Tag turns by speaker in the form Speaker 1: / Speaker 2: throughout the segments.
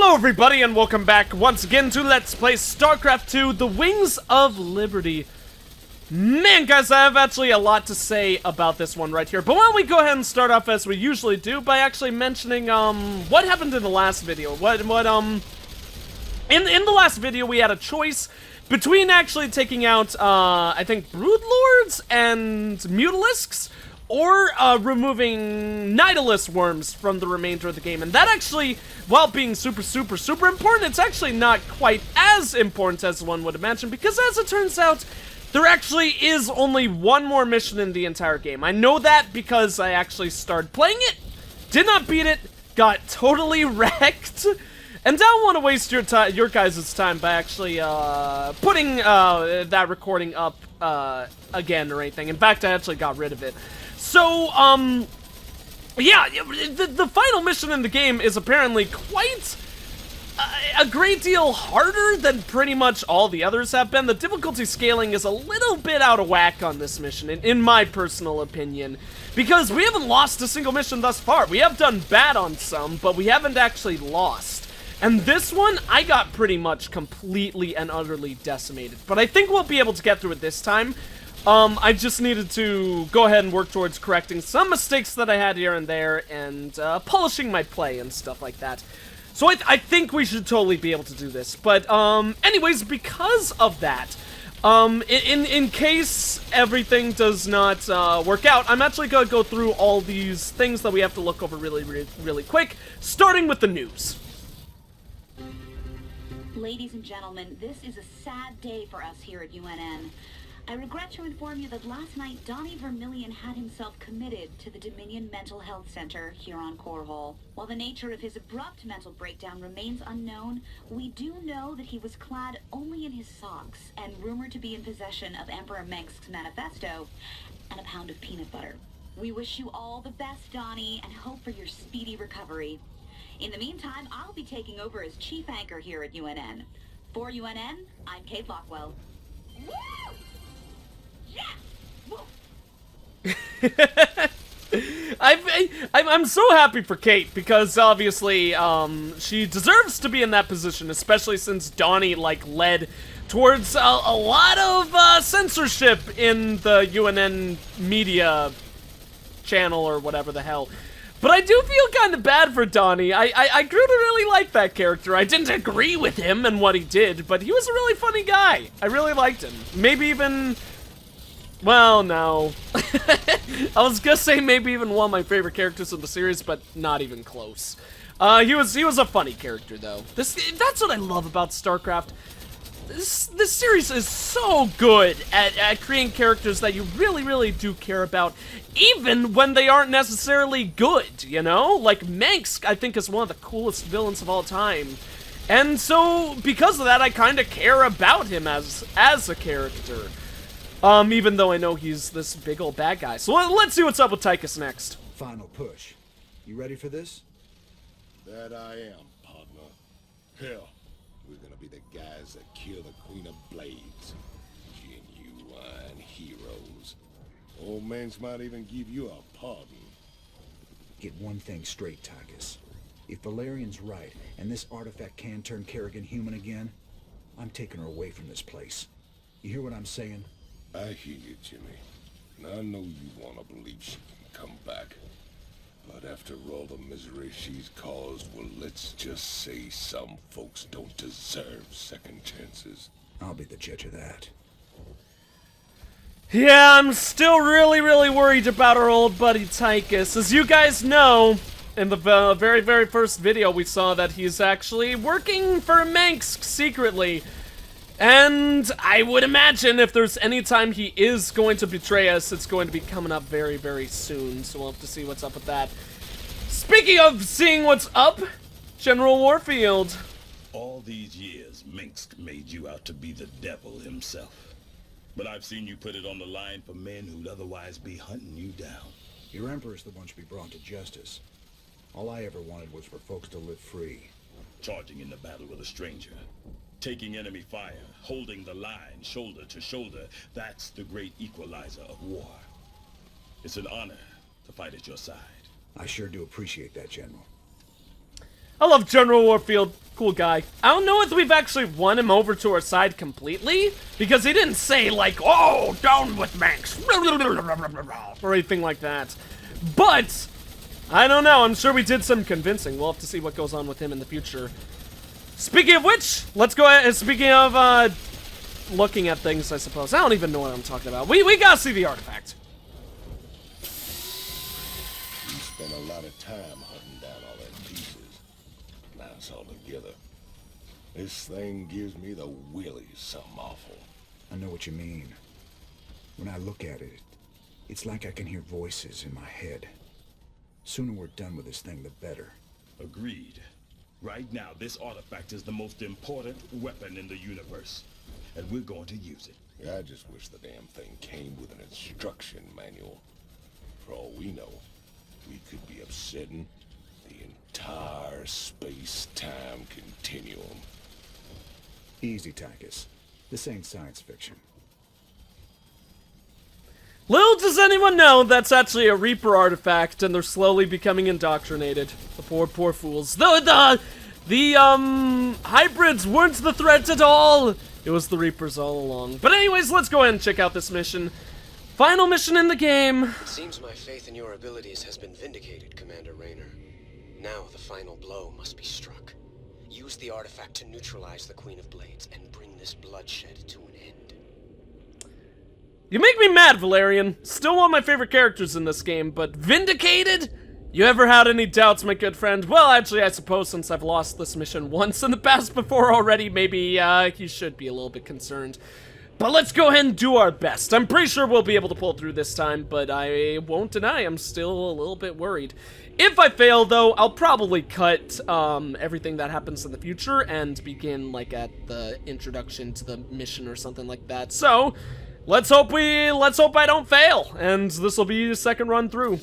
Speaker 1: Hello everybody and welcome back once again to Let's Play StarCraft 2, The Wings of Liberty. Man guys, I have actually a lot to say about this one right here, but why don't we go ahead and start off as we usually do by actually mentioning, what happened in the last video. In the last video we had a choice between actually taking out, I think Broodlords and Mutalisks, or removing Nautilus worms from the remainder of the game. And that actually, while being super important, it's actually not quite as important as one would imagine, because as it turns out, there actually is only one more mission in the entire game. I know that because I actually started playing it, did not beat it, got totally wrecked, and I don't want to waste your guys' time by actually putting that recording up again or anything. In fact, I actually got rid of it. So, yeah, the final mission in the game is apparently quite a great deal harder than pretty much all the others have been. The difficulty scaling is a little bit out of whack on this mission, in my personal opinion, because we haven't lost a single mission thus far. We have done bad on some, but we haven't actually lost. And this one, I got pretty much completely and utterly decimated. But I think we'll be able to get through it this time. I just needed to go ahead and work towards correcting some mistakes that I had here and there, and polishing my play and stuff like that. So I think we should totally be able to do this. But anyways, because of that, in case everything does not work out, I'm actually going to go through all these things that we have to look over really quick, starting with the news.
Speaker 2: Ladies and gentlemen, this is a sad day for us here at UNN. I regret to inform you that last night Donnie Vermillion had himself committed to the Dominion Mental Health Center here on Korhal. While the nature of his abrupt mental breakdown remains unknown, we do know that he was clad only in his socks and rumored to be in possession of Emperor Mengsk's manifesto and a pound of peanut butter. We wish you all the best, Donnie, and hope for your speedy recovery. In the meantime, I'll be taking over as chief anchor here at UNN. For UNN, I'm Kate Lockwell. Woo!
Speaker 1: I'm so happy for Kate, because obviously she deserves to be in that position, especially since Donnie led towards a lot of censorship in the UNN media channel or whatever the hell. But I do feel kind of bad for Donnie. I grew to really like that character. I didn't agree with him and what he did, but he was a really funny guy. I really liked him. Maybe even... well, no. I was gonna say maybe even one of my favorite characters in the series, but not even close. He was a funny character, though. That's what I love about StarCraft. This series is so good at creating characters that you really do care about, even when they aren't necessarily good, you know? Like, Mengsk, I think, is one of the coolest villains of all time. And so, because of that, I kind of care about him as a character. Even though I know he's this big old bad guy. So let's see what's up with Tychus next.
Speaker 3: Final push. You ready for this?
Speaker 4: That I am, partner. Hell, we're gonna be the guys that kill the Queen of Blades. Genuine heroes. Old Mengsk might even give you a pardon.
Speaker 3: Get one thing straight, Tychus. If Valerian's right, and this artifact can turn Kerrigan human again, I'm taking her away from this place. You hear what I'm saying?
Speaker 4: I hear you, Jimmy. And I know you want to believe she can come back. But after all the misery she's caused, well, let's just say some folks don't deserve second chances.
Speaker 3: I'll be the judge of that.
Speaker 1: Yeah, I'm still really worried about our old buddy Tychus. As you guys know, in the very first video, we saw that he's actually working for Mengsk secretly. And I would imagine if there's any time he is going to betray us, it's going to be coming up very soon. So we'll have to see what's up with that. Speaking of seeing what's up, General Warfield.
Speaker 5: All these years, Mengsk made you out to be the devil himself. But I've seen you put it on the line for men who'd otherwise be hunting you down.
Speaker 3: Your Emperor's the one to be brought to justice. All I ever wanted was for folks to live free.
Speaker 5: Charging in the battle with a stranger. Taking enemy fire, holding the line shoulder to shoulder, that's the great equalizer of war. It's an honor to fight at your side.
Speaker 3: I sure do appreciate that, General.
Speaker 1: I love General Warfield. Cool guy. I don't know if we've actually won him over to our side completely, because he didn't say, like, oh, down with Mengsk, or anything like that. But, I don't know. I'm sure we did some convincing. We'll have to see what goes on with him in the future. Speaking of which, let's go ahead, speaking of, looking at things, I suppose. I don't even know what I'm talking about. We gotta see the artifact.
Speaker 4: We spent a lot of time hunting down all them pieces. Now it's all together. This thing gives me the willies, something awful.
Speaker 3: I know what you mean. When I look at it, it's like I can hear voices in my head. Sooner we're done with this thing, the better.
Speaker 5: Agreed. Right now, this artifact is the most important weapon in the universe, and we're going to use it.
Speaker 4: I just wish the damn thing came with an instruction manual. For all we know, we could be upsetting the entire space-time continuum.
Speaker 3: Easy, Tychus. This ain't science fiction.
Speaker 1: Little does anyone know that's actually a Reaper artifact, and they're slowly becoming indoctrinated. The poor fools. The hybrids weren't the threat at all. It was the Reapers all along. But anyways, let's go ahead and check out this mission. Final mission in the game.
Speaker 6: It seems my faith in your abilities has been vindicated, Commander Raynor. Now the final blow must be struck. Use the artifact to neutralize the Queen of Blades and bring this bloodshed to an end.
Speaker 1: You make me mad, Valerian. Still one of my favorite characters in this game, but vindicated? You ever had any doubts, my good friend? Well, actually, I suppose since I've lost this mission once in the past before already, maybe you should be a little bit concerned. But let's go ahead and do our best. I'm pretty sure we'll be able to pull through this time, but I won't deny I'm still a little bit worried. If I fail, though, I'll probably cut everything that happens in the future and begin, like, at the introduction to the mission or something like that. So, let's hope I don't fail, and this will be the second run through.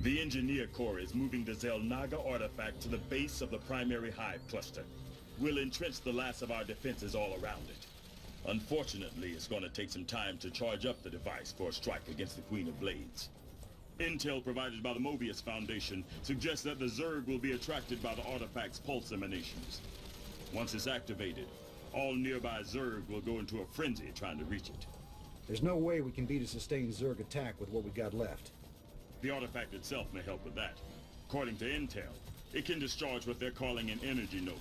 Speaker 5: The Engineer Corps is moving the Zelnaga artifact to the base of the primary hive cluster. We'll entrench the last of our defenses all around it. Unfortunately, it's going to take some time to charge up the device for a strike against the Queen of Blades. Intel provided by the Mobius Foundation suggests that the Zerg will be attracted by the artifact's pulse emanations. Once it's activated, all nearby Zerg will go into a frenzy trying to reach it.
Speaker 3: There's no way we can beat a sustained Zerg attack with what we got left.
Speaker 5: The artifact itself may help with that. According to Intel, it can discharge what they're calling an energy nova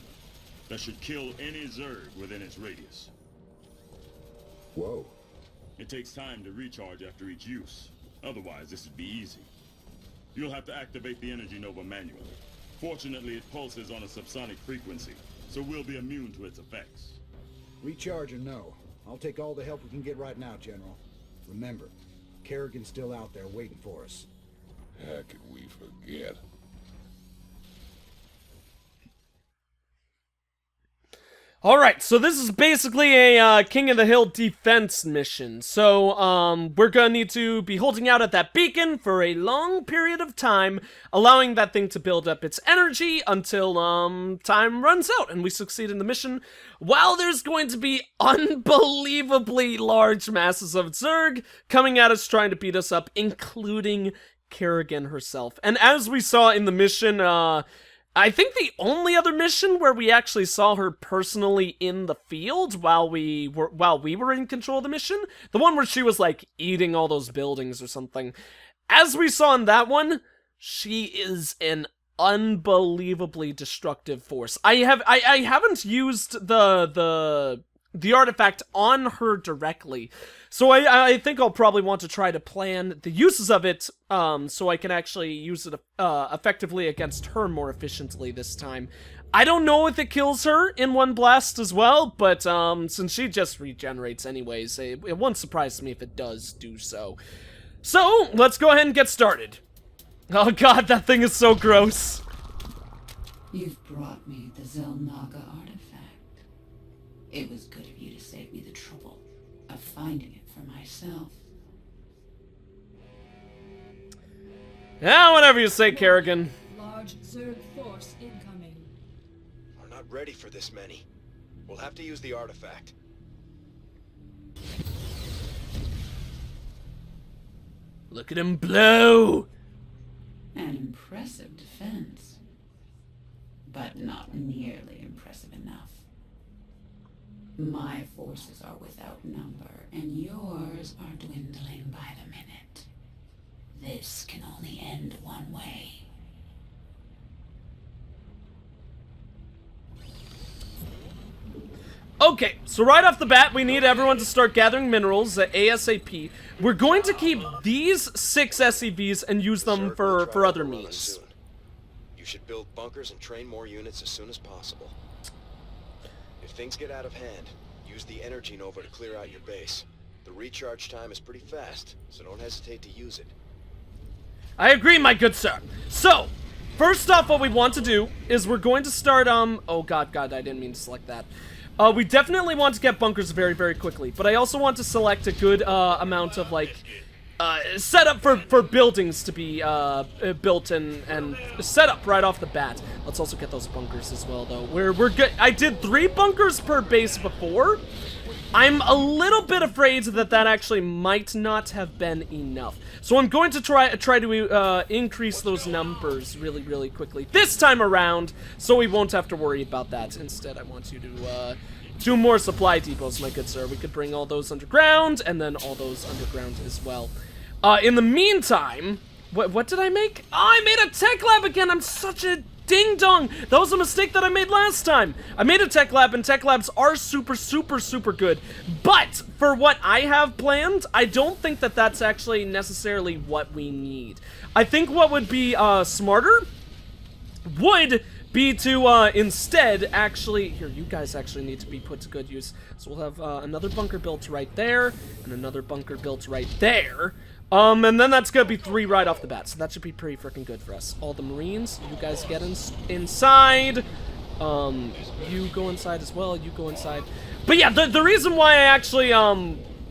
Speaker 5: that should kill any Zerg within its radius.
Speaker 3: Whoa.
Speaker 5: It takes time to recharge after each use. Otherwise, this would be easy. You'll have to activate the energy nova manually. Fortunately, it pulses on a subsonic frequency, so we'll be immune to its effects.
Speaker 3: Recharge or no, I'll take all the help we can get right now, General. Remember, Kerrigan's still out there waiting for us.
Speaker 4: How could we forget?
Speaker 1: Alright, so this is basically a King of the Hill defense mission. So, we're gonna need to be holding out at that beacon for a long period of time, allowing that thing to build up its energy until, time runs out and we succeed in the mission. While there's going to be unbelievably large masses of Zerg coming at us trying to beat us up, including Kerrigan herself. And as we saw in the mission, I think the only other mission where we actually saw her personally in the field while we were in control of the mission, the one where she was like eating all those buildings or something. As we saw in that one, she is an unbelievably destructive force. I haven't used the artifact on her directly, so I think I'll probably want to try to plan the uses of it, so I can actually use it effectively against her more efficiently this time. I don't know if it kills her in one blast as well, but since she just regenerates anyways, it won't surprise me if it does do so. So, let's go ahead and get started. Oh god, that thing is so gross.
Speaker 7: You've brought me the Zelnaga artifact. It was good of you to save me the trouble of finding it for myself.
Speaker 1: Yeah, whatever you say, Kerrigan.
Speaker 8: Large Zerg force incoming.
Speaker 6: We're not ready for this many. We'll have to use the artifact.
Speaker 1: Look at him blow!
Speaker 7: An impressive defense. but not nearly impressive enough. My forces are without number, and yours are dwindling by the minute. This can only end one way.
Speaker 1: Okay, so right off the bat, we need everyone to start gathering minerals ASAP. We're going to keep these 6 SCVs and use them for other means.
Speaker 6: You should build bunkers and train more units as soon as possible. If things get out of hand, use the energy nova to clear out your base. The recharge time is pretty fast, so don't hesitate to use it.
Speaker 1: I agree, my good sir. So, first off, what we want to do is we're going to start, oh god, I didn't mean to select that. We definitely want to get bunkers very, very quickly, but I also want to select a good, amount of, like, setup for buildings to be, built and set up right off the bat. Let's also get those bunkers as well, though. We're good. I did 3 bunkers per base before. I'm a little bit afraid that actually might not have been enough. So I'm going to try to increase those numbers really, really quickly this time around, so we won't have to worry about that. Instead, I want you to do more supply depots, my good sir. We could bring all those underground, and then all those underground as well. In the meantime, what did I make? Oh, I made a tech lab again! I'm such a ding-dong! That was a mistake that I made last time. I made a tech lab, and tech labs are super, super, super good. But for what I have planned, I don't think that that's actually necessarily what we need. I think what would be smarter would be to instead actually... Here, you guys actually need to be put to good use. So we'll have another bunker built right there, and another bunker built right there. And then that's gonna be 3 right off the bat, so that should be pretty freaking good for us. All the Marines, you guys get inside. You go inside as well, you go inside. But yeah, the reason why I actually,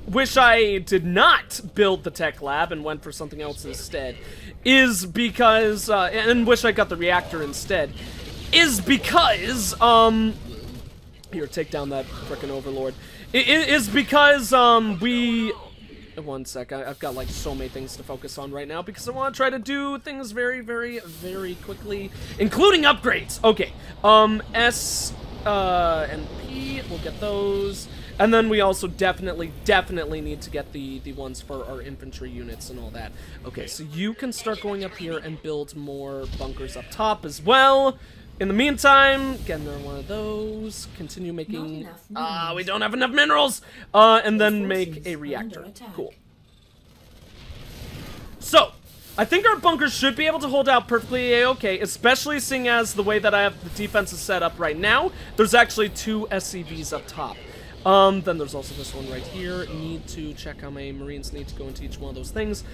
Speaker 1: wish I did not build the tech lab and went for something else instead is because, and wish I got the reactor instead, is because, here, take down that frickin' overlord. It is because, one sec, I've got like so many things to focus on right now because I want to try to do things very, very, very quickly, including upgrades. Okay, S, and P, we'll get those. And then we also definitely need to get the ones for our infantry units and all that. Okay, so you can start going up here and build more bunkers up top as well. In the meantime, get another one of those. Continue making... we don't have enough minerals! And then make a reactor. Cool. So, I think our bunkers should be able to hold out perfectly a-okay, especially seeing as the way that I have the defenses set up right now. There's actually 2 SCVs up top. Then there's also this one right here. Need to check how many Marines need to go into each one of those things.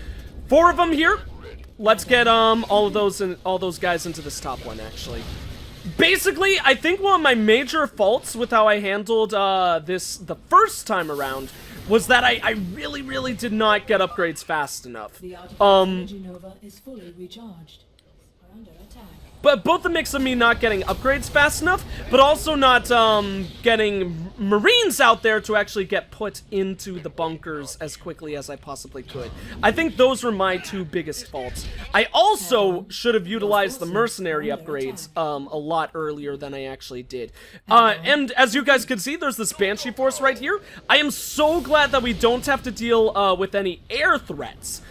Speaker 1: 4 of them here. Let's get all those guys into this top one, actually. Basically, I think one of my major faults with how I handled this the first time around was that I really did not get upgrades fast enough.
Speaker 8: The energy nova is fully recharged. We're under attack.
Speaker 1: But both the mix of me not getting upgrades fast enough, but also not getting Marines out there to actually get put into the bunkers as quickly as I possibly could. I think those were my 2 biggest faults. I also should have utilized the mercenary upgrades a lot earlier than I actually did. And as you guys can see, there's this Banshee force right here. I am so glad that we don't have to deal with any air threats.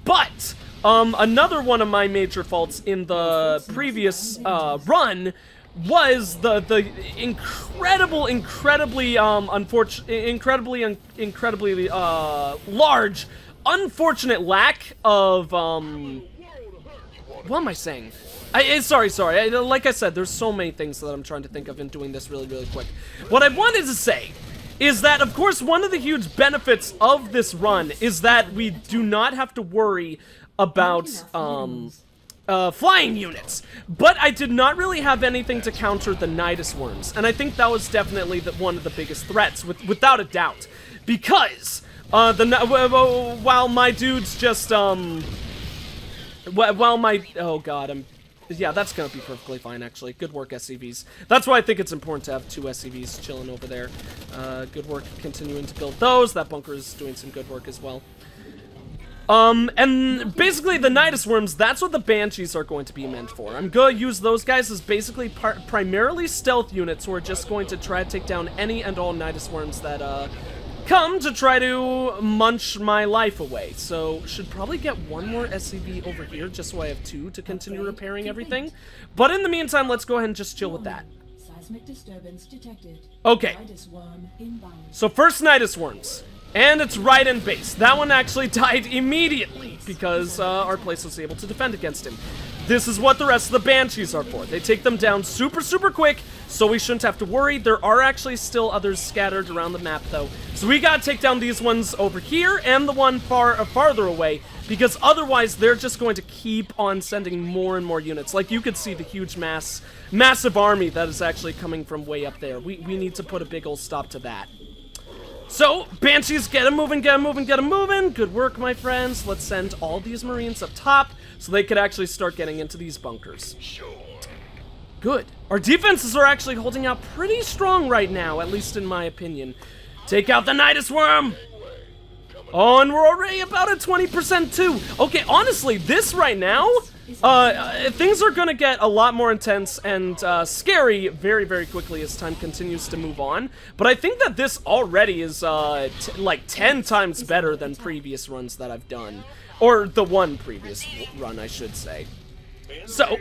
Speaker 1: But... another one of my major faults in the previous run was the incredibly large, unfortunate lack of what am I saying? Sorry. Like I said, there's so many things that I'm trying to think of in doing this really quick. What I wanted to say is that, of course, one of the huge benefits of this run is that we do not have to worry about flying units, but I did not really have anything to counter the Nidus worms, and I think that was definitely one of the biggest threats, without a doubt, because while my dudes just oh god, yeah, that's gonna be perfectly fine, actually. Good work, SCVs. That's why I think it's important to have 2 SCVs chilling over there. Good work continuing to build those. That bunker is doing some good work as well. And basically the Nidus Worms, that's what the Banshees are going to be meant for. I'm going to use those guys as basically primarily stealth units who are just going to try to take down any and all Nidus Worms that, come to try to munch my life away. So, should probably get one more SCV over here just so I have 2 to continue repairing everything. But in the meantime, let's go ahead and just chill with that.
Speaker 8: Seismic disturbance detected.
Speaker 1: Okay.
Speaker 8: Nidus worm inbound.
Speaker 1: So first Nidus Worms. And it's right in base. That one actually died immediately because our place was able to defend against him. This is what the rest of the Banshees are for. They take them down super, super quick, so we shouldn't have to worry. There are actually still others scattered around the map, though. So we gotta take down these ones over here and the one farther away, because otherwise they're just going to keep on sending more and more units. Like, you could see the huge massive army that is actually coming from way up there. We need to put a big old stop to that. So, Banshees, get them moving, get them moving, get them moving. Good work, my friends. Let's send all these Marines up top so they could actually start getting into these bunkers. Good. Our defenses are actually holding out pretty strong right now, at least in my opinion. Take out the Nidus Worm! Oh, and we're already about at 20% too. Okay, honestly, this right now, things are gonna get a lot more intense and scary very, very quickly as time continues to move on. But I think that this already is like 10 times better than previous runs that I've done. Or the one previous run, I should say. So,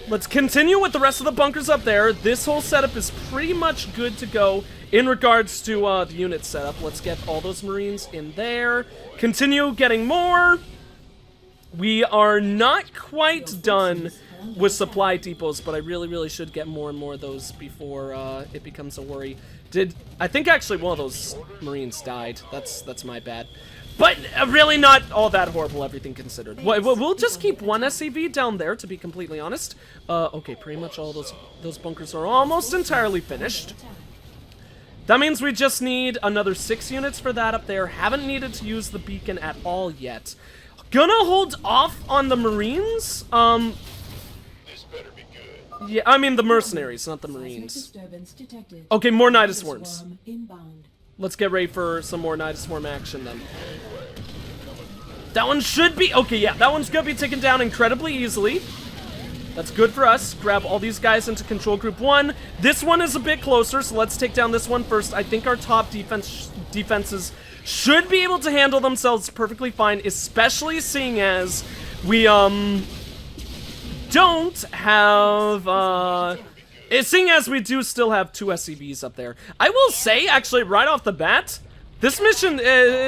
Speaker 1: let's continue with the rest of the bunkers up there. This whole setup is pretty much good to go in regards to the unit setup. Let's get all those Marines in there. Continue getting more. We are not quite done with supply depots, but I really, really should get more and more of those before it becomes a worry. I think actually one of those Marines died. That's my bad. But really not all that horrible, everything considered. We'll just keep one SCV down there, to be completely honest. Okay, pretty much all those bunkers are almost entirely finished. That means we just need another 6 units for that up there. Haven't needed to use the beacon at all yet. Gonna hold off on the Marines.
Speaker 4: This better be good.
Speaker 1: Yeah, I mean the mercenaries, not the Marines. Okay, more Nidus Worms. Let's get ready for some more Nidus Worm action then. That one should be... Okay, yeah, that one's gonna be taken down incredibly easily. That's good for us. Grab all these guys into Control Group 1. This one is a bit closer, so let's take down this one first. I think our top defenses should be able to handle themselves perfectly fine, especially seeing as we, don't have, seeing as we do still have 2 SCVs up there. I will say, actually, right off the bat, this mission,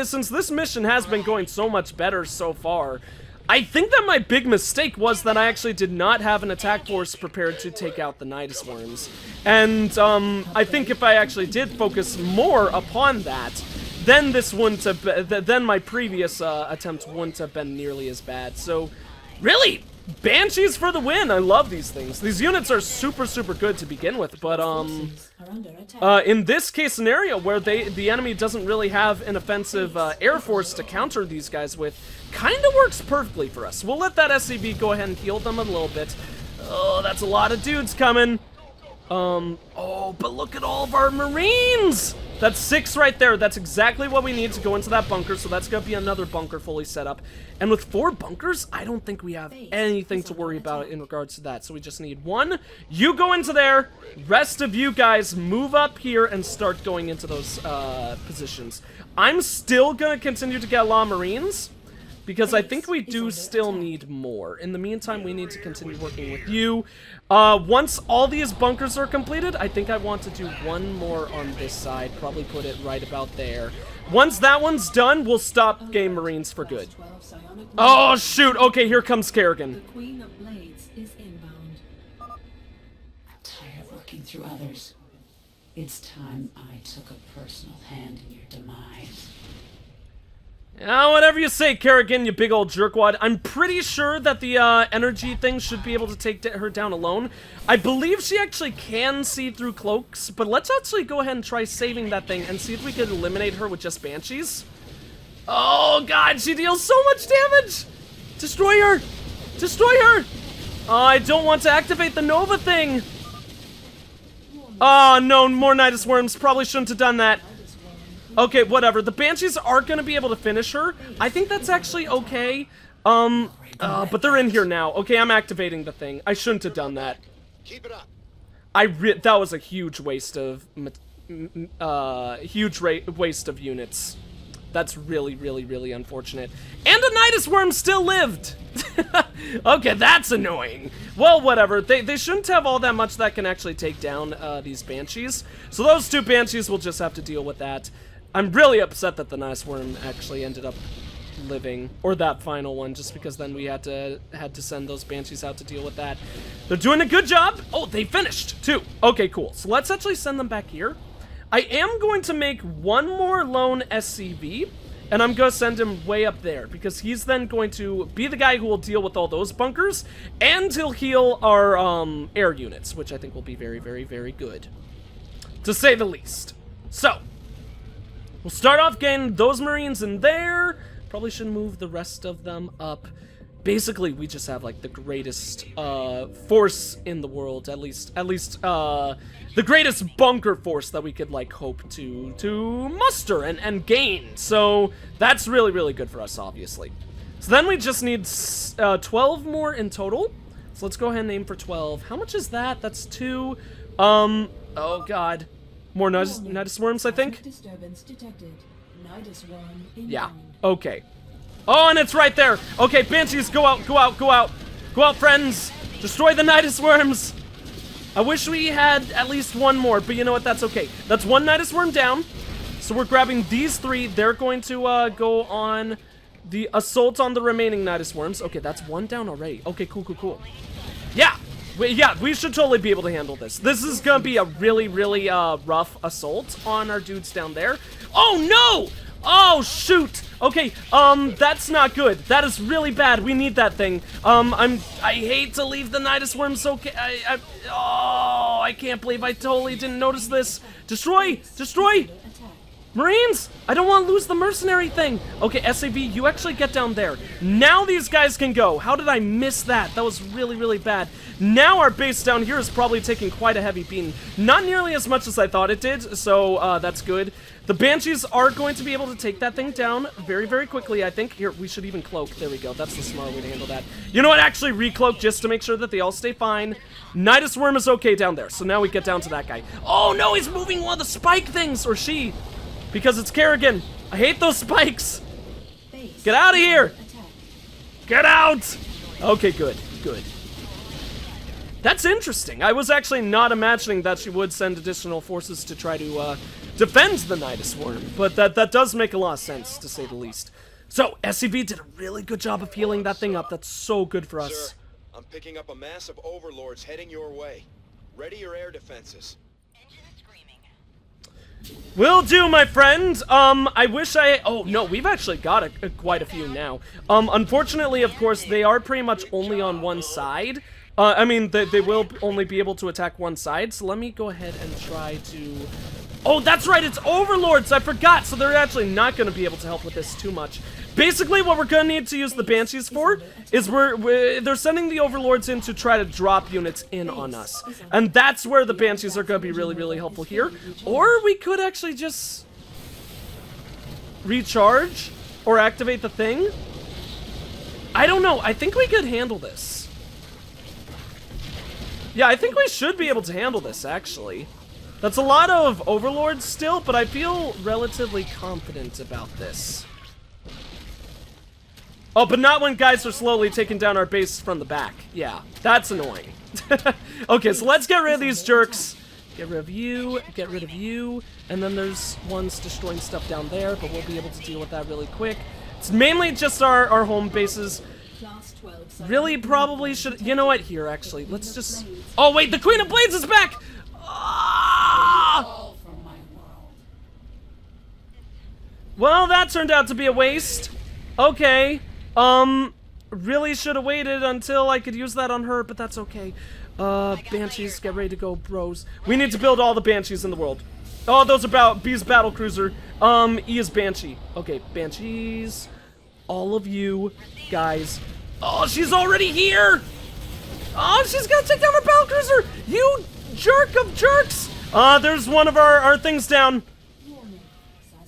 Speaker 1: since this mission has been going so much better so far, I think that my big mistake was that I actually did not have an attack force prepared to take out the Nidus Worms. And, I think if I actually did focus more upon that, then this wouldn't have then my previous attempt wouldn't have been nearly as bad. So, really, Banshees for the win. I love these things. These units are super, super good to begin with, but in this case scenario where the enemy doesn't really have an offensive air force to counter these guys with, kind of works perfectly for us. We'll let that SCV go ahead and heal them a little bit. Oh, that's a lot of dudes coming. Oh, but look at all of our Marines! That's 6 right there. That's exactly what we need to go into that bunker, so that's gonna be another bunker fully set up. And with 4 bunkers, I don't think we have anything to worry about in regards to that. So we just need 1. You go into there. Rest of you guys move up here and start going into those positions. I'm still gonna continue to get a lot of Marines, because I think we do still need more. In the meantime, we need to continue working with you. Once all these bunkers are completed, I think I want to do one more on this side. Probably put it right about there. Once that one's done, we'll stop Game Marines for good. Oh, shoot. Okay, here comes Kerrigan.
Speaker 7: The Queen of Blades is inbound. I'm tired of working through others. It's time I took a personal hand in your demise.
Speaker 1: Whatever you say, Kerrigan, you big old jerkwad. I'm pretty sure that the energy thing should be able to take her down alone. I believe she actually can see through cloaks, but let's actually go ahead and try saving that thing and see if we can eliminate her with just Banshees. Oh, God, she deals so much damage! Destroy her! Destroy her! I don't want to activate the Nova thing! Oh, no, more Nidus Worms. Probably shouldn't have done that. Okay, whatever. The Banshees are gonna be able to finish her. I think that's actually okay. But they're in here now. Okay, I'm activating the thing. I shouldn't have done that.
Speaker 6: Keep it up.
Speaker 1: That was a huge waste of waste of units. That's really, really, really unfortunate. And a Nidus Worm still lived! Okay, that's annoying. Well, whatever. They shouldn't have all that much that can actually take down these Banshees. So those 2 Banshees will just have to deal with that. I'm really upset that the Nidus Worm actually ended up living, or that final one, just because then we had to send those Banshees out to deal with that. They're doing a good job. Oh, they finished too. Okay, cool. So let's actually send them back here. I am going to make one more lone SCV, and I'm going to send him way up there, because he's then going to be the guy who will deal with all those bunkers, and he'll heal our air units, which I think will be very, very, very good, to say the least. So we'll start off getting those Marines in there. Probably should move the rest of them up. Basically, we just have like the greatest force in the world, at least the greatest bunker force that we could like hope to muster and gain. So that's really, really good for us, obviously. So then we just need 12 more in total. So let's go ahead and aim for 12. How much is that? That's 2. Oh god, more Nidus Worms, I think.
Speaker 8: Disturbance detected. Nidus Worm inbound.
Speaker 1: Yeah. Okay. Oh, and it's right there. Okay, Banshees, go out, go out, go out. Go out, friends. Destroy the Nidus Worms. I wish we had at least one more, but you know what? That's okay. That's 1 Nidus Worm down. So we're grabbing these 3. They're going to go on the assault on the remaining Nidus Worms. Okay, that's 1 down already. Okay, cool, cool, cool. Yeah. We should totally be able to handle this. This is gonna be a really, really rough assault on our dudes down there. Oh, no! Oh, shoot! Okay, that's not good. That is really bad. We need that thing. I hate to leave the Nidus Worm so oh, I can't believe I totally didn't notice this. Destroy! Destroy! Marines! I don't want to lose the mercenary thing. Okay, SAV, you actually get down there. Now these guys can go. How did I miss that? That was really, really bad. Now our base down here is probably taking quite a heavy beating. Not nearly as much as I thought it did, so that's good. The Banshees are going to be able to take that thing down very, very quickly, I think. Here, we should even cloak. There we go. That's the smart way to handle that. You know what? Actually, recloak just to make sure that they all stay fine. Nidus Worm is okay down there, so now we get down to that guy. Oh, no, he's moving one of the spike things, or she. Because it's Kerrigan. I hate those spikes. Get out of here. Get out. Okay, good, good. That's interesting. I was actually not imagining that she would send additional forces to try to defend the Nidus Worm, but that does make a lot of sense, to say the least. So, SCV did a really good job of healing that thing up. That's so good for us.
Speaker 6: Sir, I'm picking up a mass of overlords heading your way. Ready your air defenses.
Speaker 1: Will do, my friend. I wish oh, no, we've actually got quite a few now. Unfortunately, of course, they are pretty much only on one side. I mean, they will only be able to attack one side, so let me go ahead and try to... Oh, that's right, it's Overlords, I forgot, so they're actually not going to be able to help with this too much. Basically, what we're going to need to use the Banshees for is they're sending the Overlords in to try to drop units in on us. And that's where the Banshees are going to be really, really helpful here. Or we could actually just recharge or activate the thing. I don't know. I think we could handle this. Yeah, I think we should be able to handle this, actually. That's a lot of Overlords still, but I feel relatively confident about this. Oh, but not when guys are slowly taking down our base from the back. Yeah, that's annoying. Okay, so let's get rid of these jerks. Get rid of you, get rid of you, and then there's ones destroying stuff down there, but we'll be able to deal with that really quick. It's mainly just our home bases. Really probably should... You know what? Here, actually, let's just... Oh, wait, the Queen of Blades is back! Ah! Well, that turned out to be a waste. Okay. Really should have waited until I could use that on her, but that's okay. Banshees, get ready to go, bros. We need to build all the Banshees in the world. Oh, those are B's battlecruiser. E is Banshee. Okay, Banshees. All of you guys. Oh, she's already here! Oh, she's gonna take down our battlecruiser! You jerk of jerks! There's one of our things down.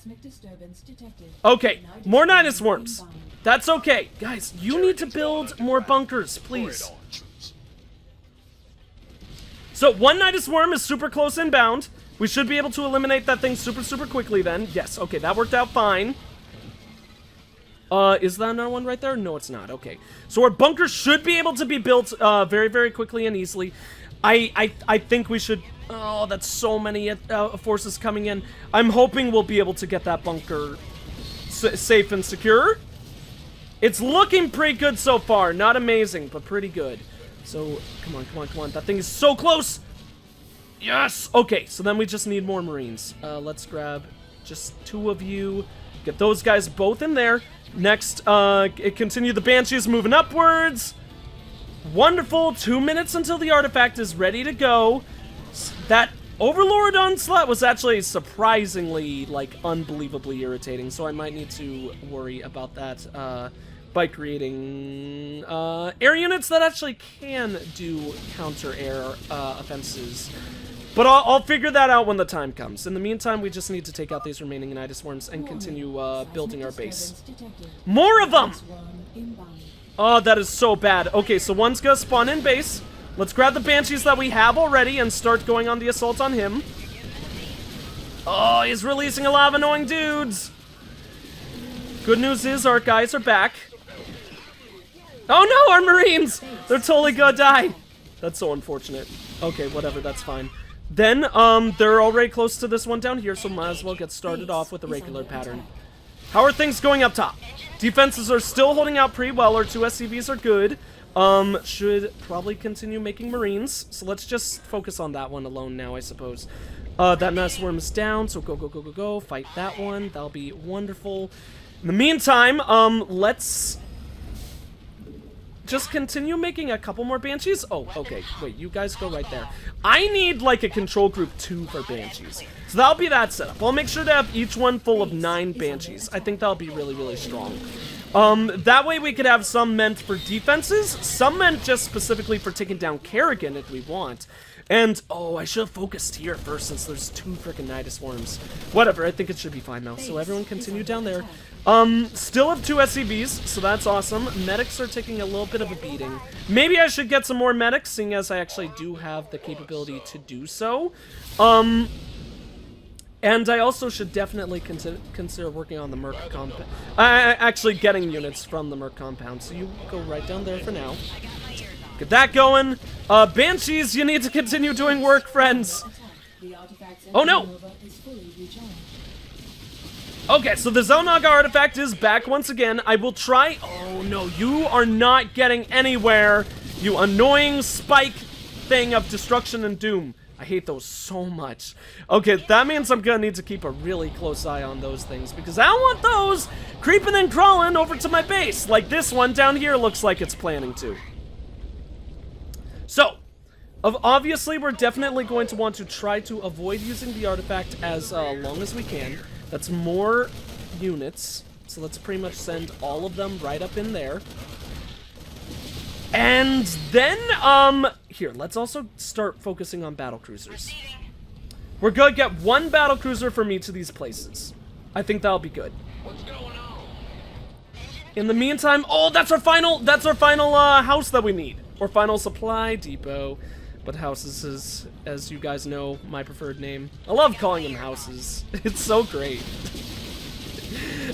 Speaker 8: Seismic disturbance detected.
Speaker 1: Okay, more Nidus Worms. That's okay. Guys, you need to build more bunkers, please. So, one Nidus Worm is super close inbound. We should be able to eliminate that thing super quickly then. Yes, okay, that worked out fine. Is that another one right there? No, it's not. Okay. So our bunker should be able to be built very quickly and easily. I think we should... Oh, that's so many forces coming in. I'm hoping we'll be able to get that bunker safe and secure. It's looking pretty good so far. Not amazing, but pretty good. So, come on. That thing is so close! Yes! Okay, so then we just need more Marines. Let's grab just 2 of you. Get those guys both in there. Next, continue the Banshees moving upwards. Wonderful. 2 minutes until the artifact is ready to go. That Overlord onslaught was actually surprisingly, like, unbelievably irritating, so I might need to worry about that by creating air units that actually can do counter-air offenses. But I'll figure that out when the time comes. In the meantime, we just need to take out these remaining Nidus Worms and continue building our base. More of them! Oh, that is so bad. Okay, so one's gonna spawn in base. Let's grab the Banshees that we have already and start going on the assault on him. Oh, he's releasing a lot of annoying dudes. Good news is our guys are back. Oh no, our Marines! They're totally gonna die. That's so unfortunate. Okay, whatever, that's fine. Then, they're already close to this one down here, so might as well get started off with the regular pattern. How are things going up top? Defenses are still holding out pretty well. Our 2 SCVs are good. Should probably continue making Marines. So let's just focus on that one alone now, I suppose. That Nidus Worm is down, so go. Fight that one. That'll be wonderful. In the meantime, let's just continue making a couple more Banshees. Oh, okay. Wait, you guys go right there. I need, like, a control group 2 for Banshees. So that'll be that setup. I'll make sure to have each one full of 9 Banshees. I think that'll be really strong. That way we could have some meant for defenses, some meant just specifically for taking down Kerrigan if we want. And, oh, I should have focused here first since there's 2 freaking Nidus Worms. Whatever, I think it should be fine now. So everyone continue down there. Still have 2 SCVs, so that's awesome. Medics are taking a little bit of a beating. Maybe I should get some more medics, seeing as I actually do have the capability to do so. And I also should definitely consider working on the Merc compound. Actually getting units from the Merc compound, so you go right down there for now. Get that going. Banshees, you need to continue doing work, friends. Oh no! Okay, so the Xel'Naga artifact is back once again. I will try... Oh no, you are not getting anywhere, you annoying spike thing of destruction and doom. I hate those so much. Okay, that means I'm gonna need to keep a really close eye on those things, because I don't want those creeping and crawling over to my base, like this one down here looks like it's planning to. So, obviously we're definitely going to want to try to avoid using the artifact as long as we can. That's more units, so let's pretty much send all of them right up in there. And then, here, let's also start focusing on battlecruisers. We're gonna get 1 battlecruiser from each of these places. I think that'll be good. What's going on? In the meantime, oh, that's our final house that we need. Or final supply depot. But houses is, as you guys know, my preferred name. I love calling them houses. It's so great.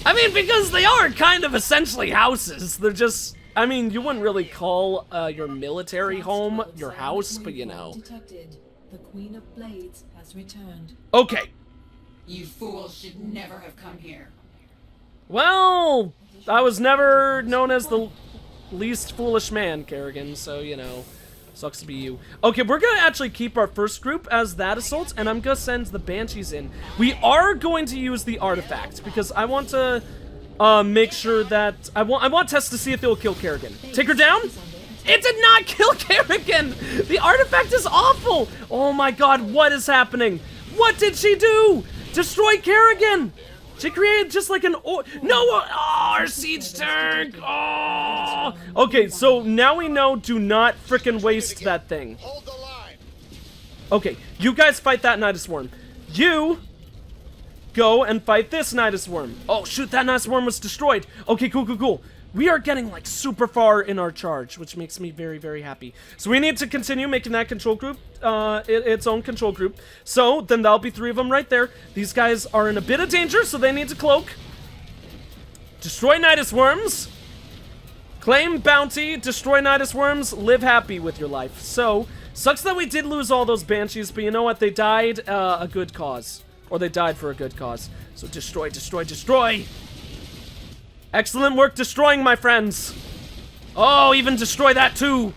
Speaker 1: I mean, because they are kind of essentially houses. They're just... I mean, you wouldn't really call your military home your house, but you know.
Speaker 8: The Queen of Blades has returned.
Speaker 1: Okay.
Speaker 7: You fools should never have come here.
Speaker 1: Well, I was never known as the least foolish man, Kerrigan, so, you know, sucks to be you. Okay, we're gonna actually keep our first group as that assault, and I'm gonna send the Banshees in. We are going to use the artifact, because I want to... make sure that I want Tess to see if it'll kill Kerrigan. Take her down? It did not kill Kerrigan! The artifact is awful! Oh my god, what is happening? What did she do? Destroy Kerrigan! She created just like an our siege tank! Oh! Okay, so now we know do not frickin' waste that thing. Okay, you guys fight that Nidus Worm. You go and fight this Nidus Worm. Oh, shoot, that Nidus Worm was destroyed. Okay, cool. We are getting, like, super far in our charge, which makes me very, very happy. So we need to continue making that control group, its own control group. So, then that'll be 3 of them right there. These guys are in a bit of danger, so they need to cloak. Destroy Nidus Worms. Claim bounty, destroy Nidus Worms, live happy with your life. So, sucks that we did lose all those Banshees, but you know what? They died a good cause. Or they died for a good cause. So destroy. Excellent work destroying, my friends. Oh, even destroy that too.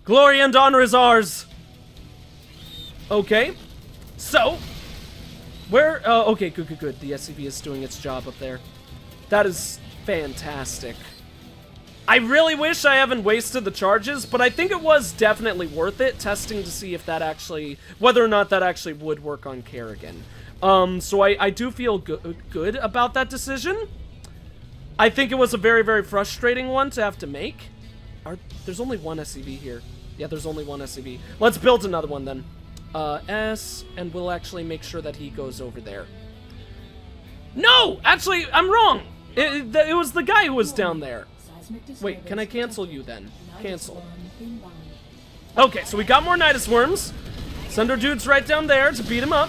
Speaker 1: Glory and honor is ours. Okay. So, where, okay, good. The SCV is doing its job up there. That is fantastic. I really wish I haven't wasted the charges, but I think it was definitely worth it, testing to see if that actually, whether or not that actually would work on Kerrigan. So I do feel good about that decision. I think it was a very, very frustrating one to have to make. There's only one SCV here. Yeah, there's only one SCV. Let's build another one then. S, and we'll actually make sure that he goes over there. No! Actually, I'm wrong! It was the guy who was down there. Wait, can I cancel you then? Cancel. Okay, so we got more Nidus Worms. Send our dudes right down there to beat him up.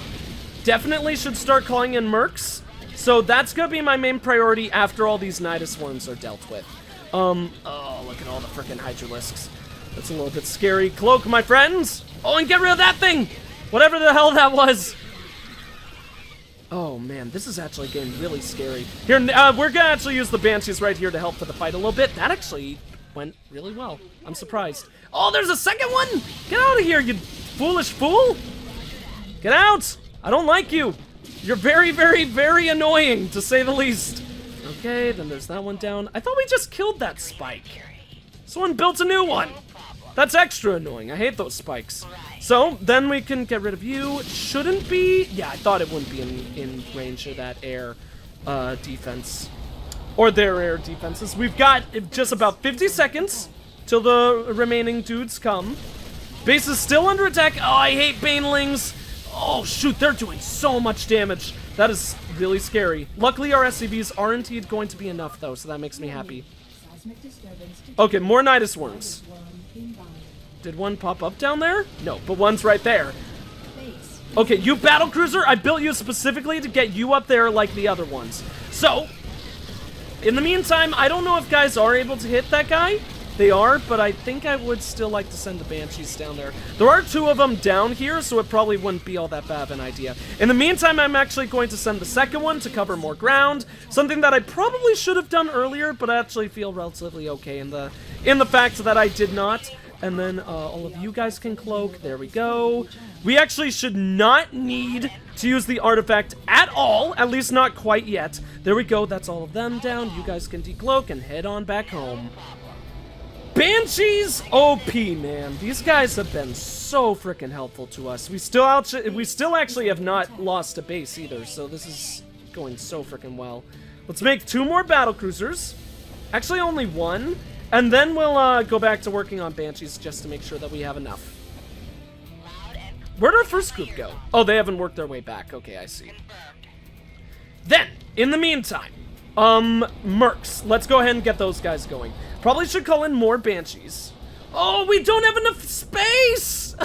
Speaker 1: Definitely should start calling in mercs. So that's gonna be my main priority after all these Nidus Worms are dealt with. Oh, look at all the frickin' Hydralisks. That's a little bit scary. Cloak, my friends! Oh, and get rid of that thing! Whatever the hell that was! Oh, man, this is actually getting really scary. Here, we're gonna actually use the Banshees right here to help for the fight a little bit. That actually went really well. I'm surprised. Oh, there's a second one! Get out of here, you foolish fool! Get out! I don't like you! You're very, very, very annoying, to say the least. Okay, then there's that one down. I thought we just killed that spike. Someone built a new one. That's extra annoying. I hate those spikes. So, then we can get rid of you. It shouldn't be... Yeah, I thought it wouldn't be in range of that air defense. Or their air defenses. We've got just about 50 seconds till the remaining dudes come. Base is still under attack. Oh, I hate Banelings. Oh, shoot, they're doing so much damage. That is really scary. Luckily, our SCVs are indeed going to be enough, though, so that makes me happy. Okay, more Nidus Worms. Did one pop up down there? No, but one's right there. Okay, you battlecruiser, I built you specifically to get you up there like the other ones. So, in the meantime, I don't know if guys are able to hit that guy. They are, but I think I would still like to send the Banshees down there. There are 2 of them down here, so it probably wouldn't be all that bad of an idea. In the meantime, I'm actually going to send the second one to cover more ground. Something that I probably should have done earlier, but I actually feel relatively okay in the fact that I did not. And then all of you guys can cloak. There we go. We actually should not need to use the artifact at all, at least not quite yet. There we go. That's all of them down. You guys can decloak and head on back home. Banshees OP, man. These guys have been so freaking helpful to us. We still actually have not lost a base either, so this is going so freaking well. Let's make 2 more battlecruisers. Actually, only 1. And then we'll go back to working on Banshees just to make sure that we have enough. Where'd our first group go? Oh, they haven't worked their way back. Okay, I see. Then, in the meantime, mercs. Let's go ahead and get those guys going. Probably should call in more Banshees. Oh, we don't have enough space!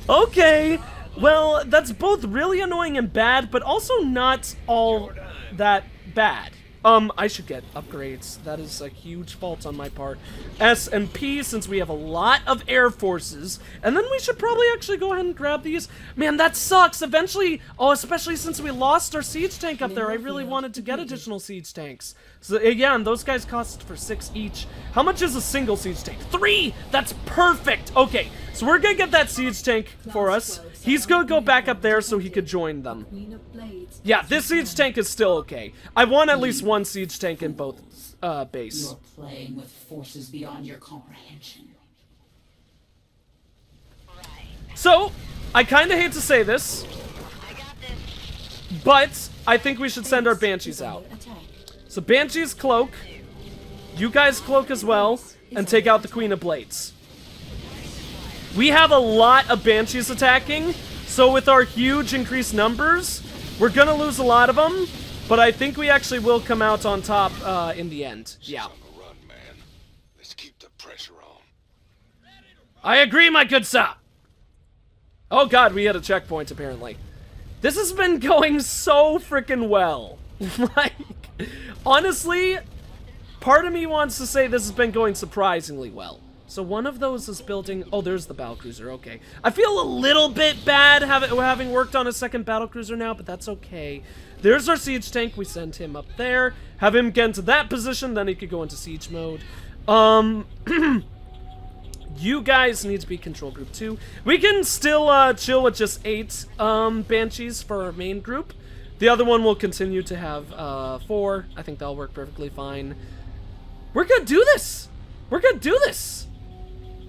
Speaker 1: Okay. Well, that's both really annoying and bad, but also not all that bad. I should get upgrades. That is a huge fault on my part. S and P, since we have a lot of air forces. And then we should probably actually go ahead and grab these. Man, that sucks. Eventually, especially since we lost our siege tank up there, I really wanted to get additional siege tanks. So, yeah, and those guys cost for 6 each. How much is a single siege tank? 3! That's perfect! Okay, so we're gonna get that siege tank for us. He's gonna go back up there so he could join them. Yeah, this siege tank is still okay. I want at least 1 siege tank in both base.
Speaker 7: You're playing with forces beyond your comprehension.
Speaker 1: So, I kind of hate to say this, but I think we should send our Banshees out. So Banshees cloak, you guys cloak as well, and take out the Queen of Blades. We have a lot of Banshees attacking, so with our huge increased numbers, We're gonna lose a lot of them, but I think we actually will come out on top in the end. Yeah.
Speaker 4: On the run, man. Let's keep the pressure on.
Speaker 1: I agree, my good sir. Oh god, we hit a checkpoint apparently. This has been going so freaking well. Like, honestly, part of me wants to say this has been going surprisingly well. So one of those is building... Oh, there's the battlecruiser. Okay. I feel a little bit bad having worked on a second battlecruiser now, but that's okay. There's our siege tank. We send him up there. Have him get into that position, then he could go into siege mode. You guys need to be control group 2. We can still chill with just 8 Banshees for our main group. The other one will continue to have 4. I think that'll work perfectly fine. We're gonna do this! We're gonna do this!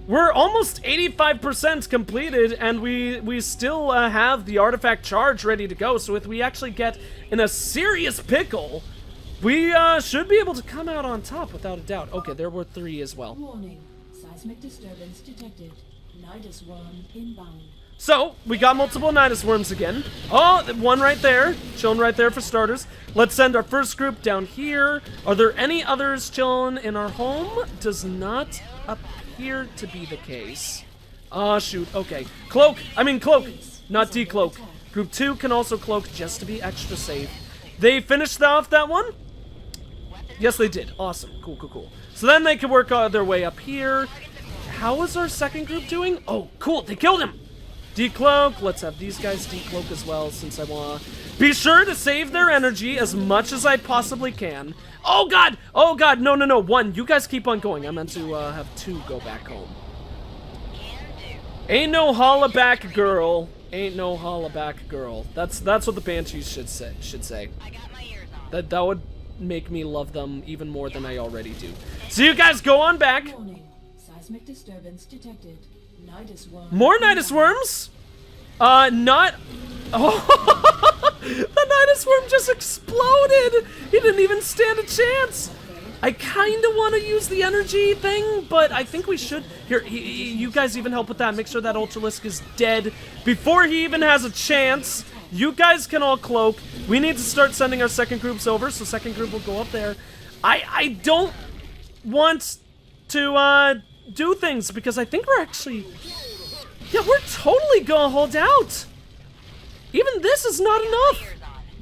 Speaker 1: We're almost 85% completed, and we still have the artifact charge ready to go, so if we actually get in a serious pickle, we should be able to come out on top without a doubt. Okay, there were 3 as well.
Speaker 8: Warning. Seismic disturbance detected. Nidus worm inbound.
Speaker 1: So, we got multiple Nidus worms again. Oh, one right there. Chilling right there for starters. Let's send our first group down here. Are there any others chilling in our home? Does not appear to be the case. Ah, shoot. Okay. Cloak. Not decloak. Group 2 can also cloak just to be extra safe. They finished off that one? Yes, they did. Awesome. Cool, cool, cool. So then they can work their way up here. How is our second group doing? Oh, cool. They killed him. Decloak. Let's have these guys decloak as well, since I want to be sure to save their energy as much as I possibly can. Oh, God. Oh, God. No, no, no. 1. You guys keep on going. I meant to have 2 go back home. Ain't no holla back girl. Ain't no holla back girl. That's what the Banshees should say. That would make me love them even more than I already do. So you guys go on back.
Speaker 8: Warning. Seismic disturbance detected. Nidus worm.
Speaker 1: More Nidus worms? Not... Oh, the Nidus worm just exploded! He didn't even stand a chance! I kinda want to use the energy thing, but I think we should... Here, you guys even help with that. Make sure that Ultralisk is dead before he even has a chance. You guys can all cloak. We need to start sending our second groups over, so second group will go up there. I don't want to, do things, because I think we're actually... Yeah, we're totally gonna hold out! Even this is not enough!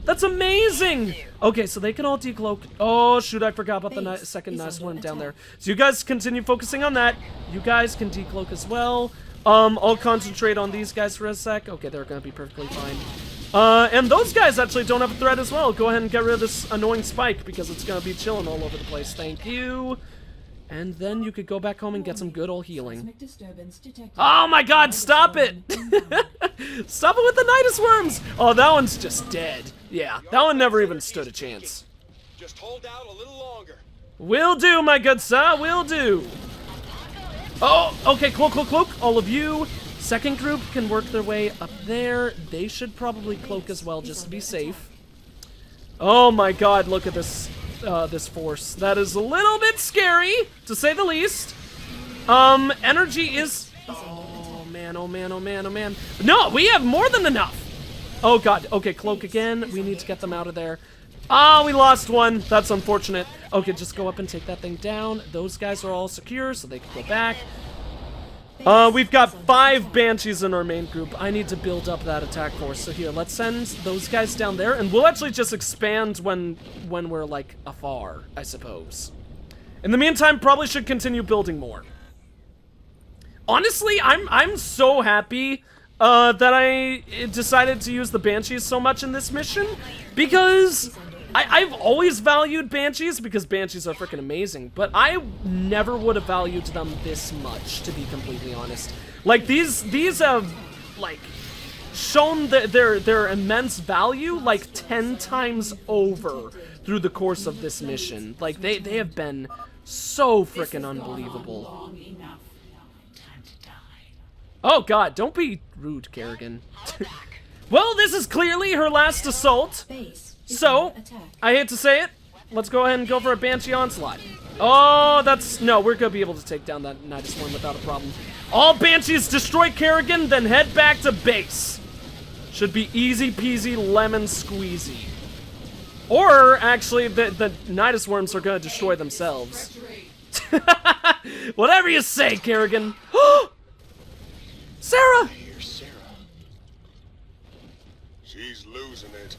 Speaker 1: That's amazing! Okay, so they can all decloak. Oh, shoot, I forgot about the second nice one down there. So you guys continue focusing on that. You guys can decloak as well. I'll concentrate on these guys for a sec. Okay, they're gonna be perfectly fine. And those guys actually don't have a threat as well. Go ahead and get rid of this annoying spike, because it's gonna be chilling all over the place. Thank you. And then you could go back home and get some good old healing. Oh my god, stop it! Stop it with the Nidus worms! Oh, that one's just dead. Yeah, that one never even stood a chance.
Speaker 6: Just hold out a little longer.
Speaker 1: Will do, my good sir, will do. Oh, okay, cloak, cloak, cloak. All of you. Second group can work their way up there. They should probably cloak as well, just to be safe. Oh my god, look at this. This force. That is a little bit scary, to say the least. Energy is... Oh, man, oh, man, oh, man, oh, man. No, we have more than enough. Oh, God. Okay, cloak again. We need to get them out of there. Ah, we lost one. That's unfortunate. Okay, just go up and take that thing down. Those guys are all secure, so they can go back. We've got 5 Banshees in our main group. I need to build up that attack force. So here, let's send those guys down there, and we'll actually just expand when we're, like, afar, I suppose. In the meantime, probably should continue building more. Honestly, I'm so happy that I decided to use the Banshees so much in this mission, because I've always valued Banshees, because Banshees are freaking amazing, but I never would have valued them this much, to be completely honest. Like, these have, like, shown their immense value, like, 10 times over through the course of this mission. Like, they have been so freaking unbelievable. Oh, God, don't be rude, Kerrigan. Well, this is clearly her last assault. So, I hate to say it, let's go ahead and go for a Banshee Onslaught. Oh, that's... No, we're going to be able to take down that Nidus one without a problem. All Banshees destroy Kerrigan, then head back to base. Should be easy peasy lemon squeezy. Or, actually, the Nidus worms are gonna destroy themselves. Whatever you say, Kerrigan. Sarah!
Speaker 6: Here's Sarah.
Speaker 4: She's losing it.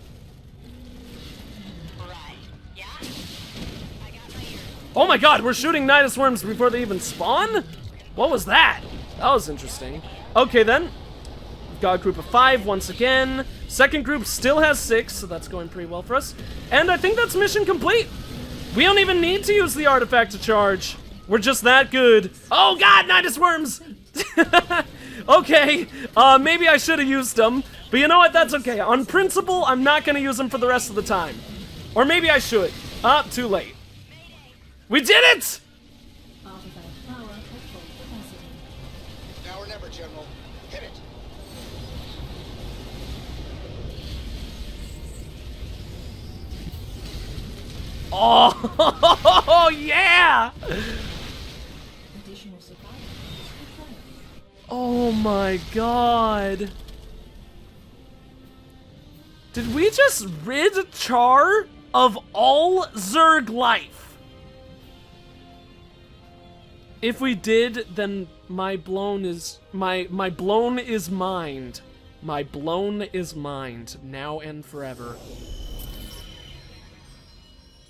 Speaker 2: Right. Yeah? I got my ears.
Speaker 1: Oh my god, we're shooting Nidus worms before they even spawn? What was that? That was interesting. Okay then. We've got a group of 5 once again. Second group still has 6, so that's going pretty well for us. And I think that's mission complete. We don't even need to use the artifact to charge. We're just that good. Oh god, Nidus worms! Okay, maybe I should have used them. But you know what, that's okay. On principle, I'm not gonna use them for the rest of the time. Or maybe I should. Too late. We did it!
Speaker 8: Artifact power at full capacity.
Speaker 6: Now or never, General. Hit it.
Speaker 1: Oh, yeah!
Speaker 8: Additional supply required.
Speaker 1: Oh my god. Did we just rid Char of all Zerg life? If we did, then my blown is mind. My blown is mined now and forever.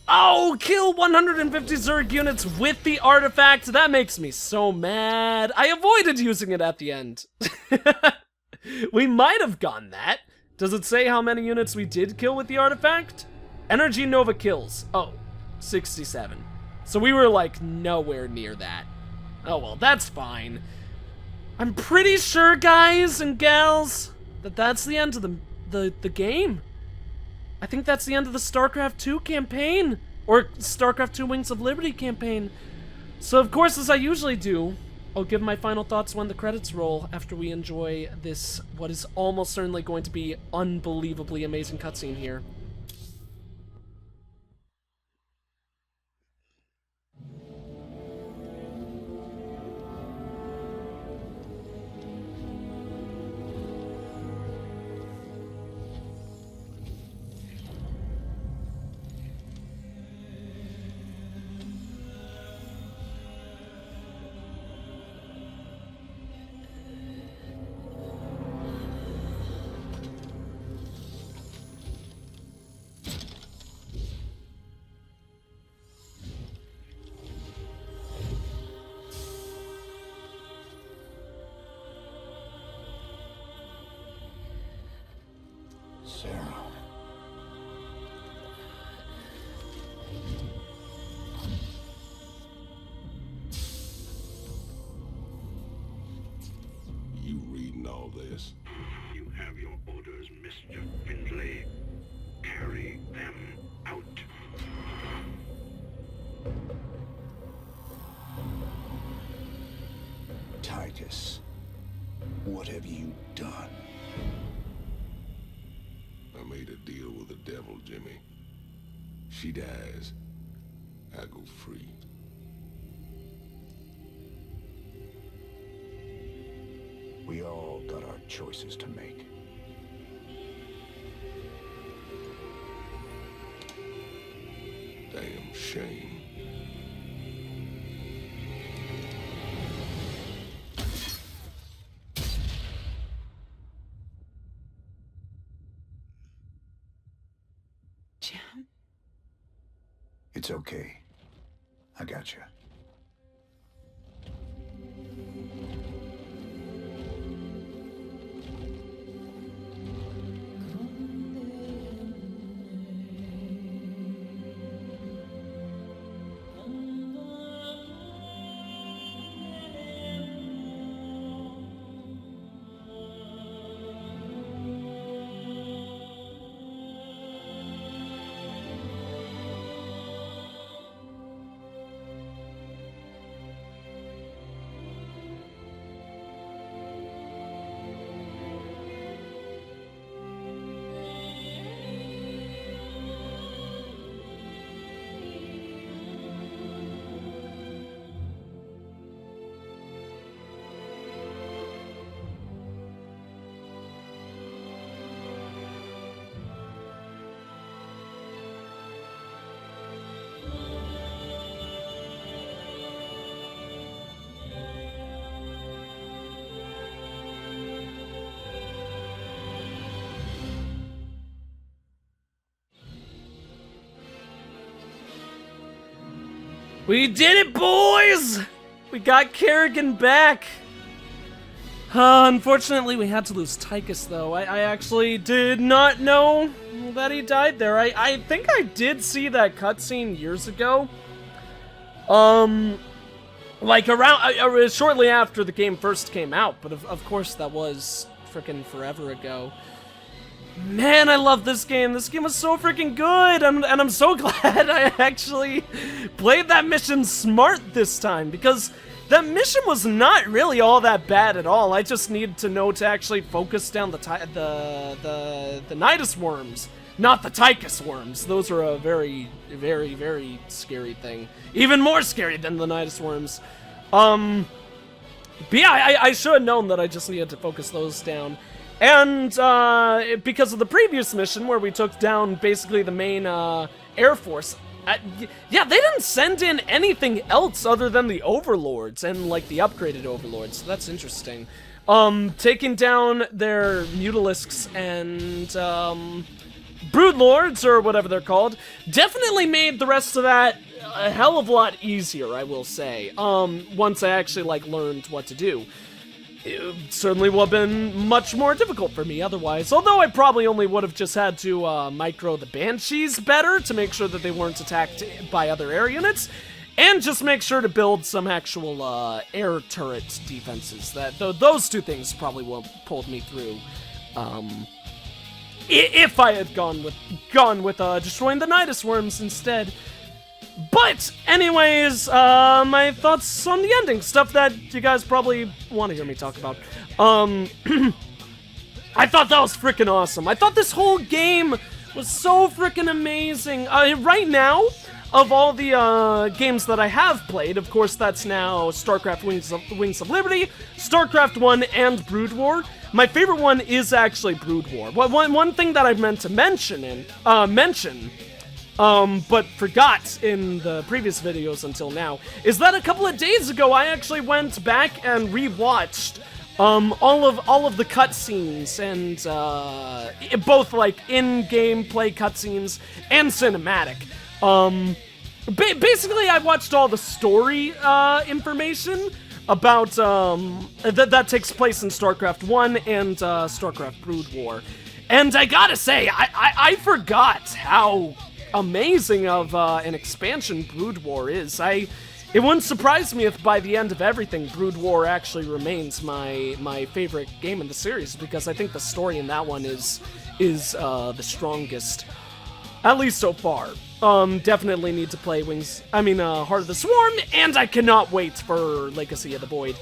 Speaker 1: Oh, kill 150 Zerg units with the artifact. That makes me so mad. I avoided using it at the end. We might have gone that. Does it say how many units we did kill with the artifact? Energy Nova kills. Oh, 67. So we were like nowhere near that. Oh well, that's fine. I'm pretty sure, guys and gals, that that's the end of the game. I think that's the end of the StarCraft 2 campaign, or StarCraft 2 Wings of Liberty campaign. So of course, as I usually do, I'll give my final thoughts when the credits roll after we enjoy this, what is almost certainly going to be unbelievably amazing cutscene here.
Speaker 3: Sarah.
Speaker 4: You reading all this?
Speaker 9: You have your orders, Mr. Findlay. Carry them out.
Speaker 3: Titus, what have you done?
Speaker 4: I made a deal with the devil, Jimmy. She dies, I go free.
Speaker 3: We all got our choices to make.
Speaker 4: Damn shame.
Speaker 7: Jim?
Speaker 3: It's okay. I got you.
Speaker 1: We did it, boys! We got Kerrigan back. Unfortunately, we had to lose Tychus, though. I actually did not know that he died there. I think I did see that cutscene years ago. Like around shortly after the game first came out, but of course that was freaking forever ago. Man, I love this game. This game was so freaking good, and I'm so glad I actually played that mission smart this time, because that mission was not really all that bad at all. I just needed to know to actually focus down the Nidus worms, not the Tychus worms. Those are a very, very, very scary thing. Even more scary than the Nidus worms. But yeah, I should have known that I just needed to focus those down. And because of the previous mission where we took down basically the main Air Force, yeah, they didn't send in anything else other than the Overlords and like the upgraded Overlords, so that's interesting. Taking down their Mutalisks and Broodlords, or whatever they're called, definitely made the rest of that a hell of a lot easier, I will say, once I actually like learned what to do. It certainly would have been much more difficult for me otherwise, although I probably only would have just had to micro the Banshees better to make sure that they weren't attacked by other air units, and just make sure to build some actual air turret defenses. Those two things probably would have pulled me through, if I had gone with destroying the Nidus worms instead. But, anyways, my thoughts on the ending, stuff that you guys probably want to hear me talk about. I thought that was freaking awesome. I thought this whole game was so freaking amazing. Right now, of all the games that I have played, of course that's now StarCraft Wings of Liberty, StarCraft 1, and Brood War. My favorite one is actually Brood War. One thing that I meant to mention, but forgot in the previous videos until now, is that a couple of days ago I actually went back and rewatched all of the cutscenes, and both like in-game play cutscenes and cinematic. Basically I watched all the story information about that takes place in StarCraft 1 and StarCraft Brood War. And I gotta say, I forgot how amazing of an expansion Brood War is. It wouldn't surprise me if by the end of everything, Brood War actually remains my favorite game in the series, because I think the story in that one is the strongest, at least so far. Definitely need to play Heart of the Swarm, and I cannot wait for Legacy of the Void.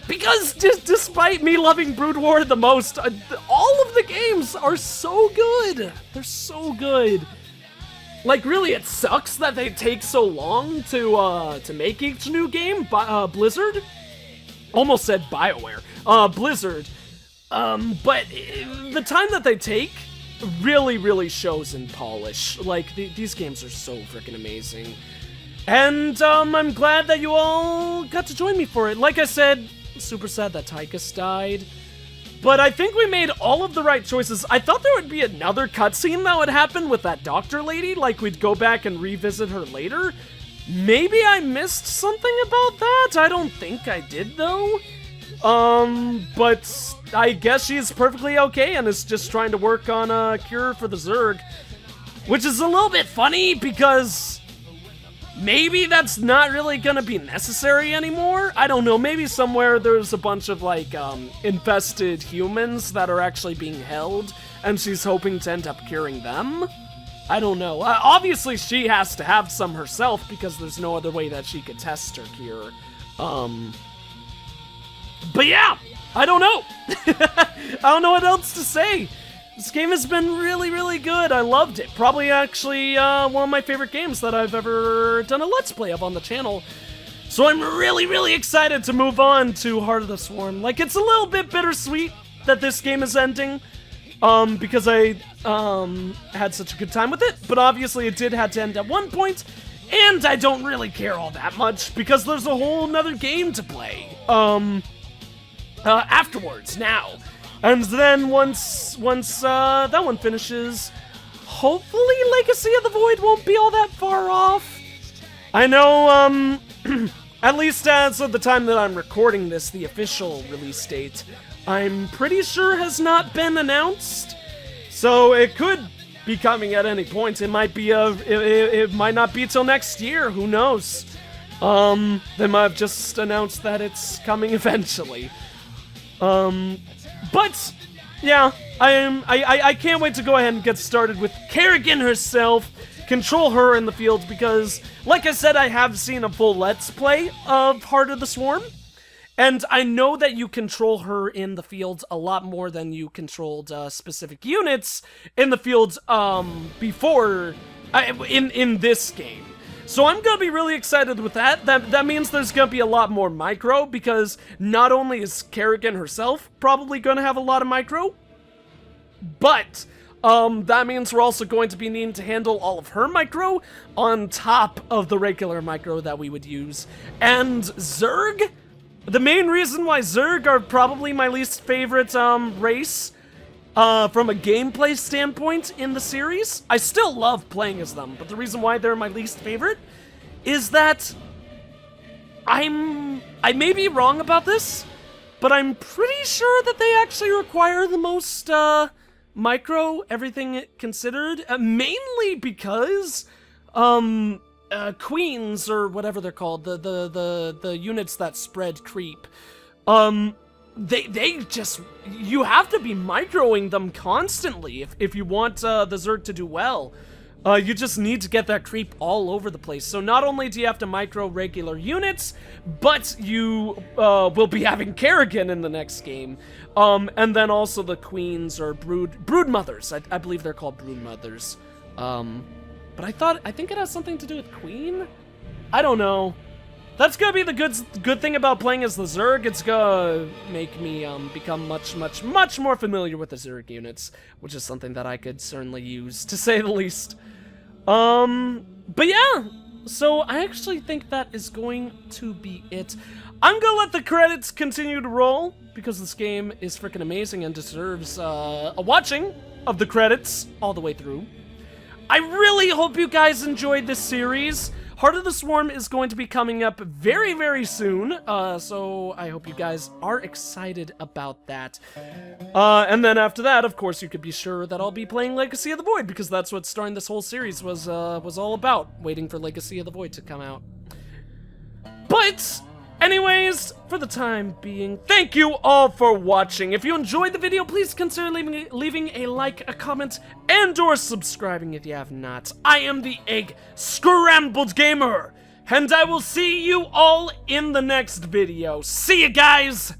Speaker 1: Because despite me loving Brood War the most, all of the games are so good. They're so good. Like, really, it sucks that they take so long to make each new game. Blizzard? Almost said BioWare. Blizzard. But the time that they take really, really shows in polish. Like, these games are so freaking amazing. And, I'm glad that you all got to join me for it. Like I said, super sad that Tychus died. But I think we made all of the right choices. I thought there would be another cutscene that would happen with that doctor lady, like we'd go back and revisit her later. Maybe I missed something about that? I don't think I did, though. But I guess she's perfectly okay and is just trying to work on a cure for the Zerg. Which is a little bit funny, because maybe that's not really gonna be necessary anymore. I don't know, maybe somewhere there's a bunch of, like, infested humans that are actually being held, and she's hoping to end up curing them? I don't know. Obviously, she has to have some herself, because there's no other way that she could test her cure. But yeah, I don't know. I don't know what else to say. This game has been really, really good. I loved it. Probably actually one of my favorite games that I've ever done a Let's Play of on the channel. So I'm really, really excited to move on to Heart of the Swarm. Like, it's a little bit bittersweet that this game is ending, because I had such a good time with it, but obviously it did have to end at one point, and I don't really care all that much, because there's a whole nother game to play, afterwards, now. And then once that one finishes, hopefully Legacy of the Void won't be all that far off. I know, at least as of the time that I'm recording this, the official release date, I'm pretty sure has not been announced. So it could be coming at any point. It might be it might not be till next year. Who knows? They might have just announced that it's coming eventually. But yeah, I can't wait to go ahead and get started with Kerrigan herself. Control her in the field because, like I said, I have seen a full Let's Play of Heart of the Swarm, and I know that you control her in the field a lot more than you controlled specific units in the field before in this game. So I'm gonna be really excited with that. That means there's gonna be a lot more micro, because not only is Kerrigan herself probably gonna have a lot of micro, but that means we're also going to be needing to handle all of her micro on top of the regular micro that we would use. And Zerg? The main reason why Zerg are probably my least favorite race from a gameplay standpoint in the series. I still love playing as them, but the reason why they're my least favorite is that I may be wrong about this, but I'm pretty sure that they actually require the most micro, everything considered, mainly because queens, or whatever they're called, the units that spread creep, they just, you have to be microing them constantly if you want the Zerg to do well. You just need to get that creep all over the place. So not only do you have to micro regular units, but you will be having Kerrigan in the next game. And then also the queens, or brood mothers. I believe they're called brood mothers. But I think it has something to do with queen? I don't know. That's gonna be the good thing about playing as the Zerg. It's gonna make me become much more familiar with the Zerg units, which is something that I could certainly use, to say the least. But yeah, so I actually think that is going to be it. I'm gonna let the credits continue to roll, because this game is freaking amazing and deserves a watching of the credits all the way through. I really hope you guys enjoyed this series. Heart of the Swarm is going to be coming up very, very soon, so I hope you guys are excited about that. And then after that, of course, you could be sure that I'll be playing Legacy of the Void, because that's what starting this whole series was all about, waiting for Legacy of the Void to come out. But anyways, for the time being, thank you all for watching. If you enjoyed the video, please consider leaving a like, a comment, and/or subscribing if you have not. I am the EggScrambledGamer, and I will see you all in the next video. See you guys!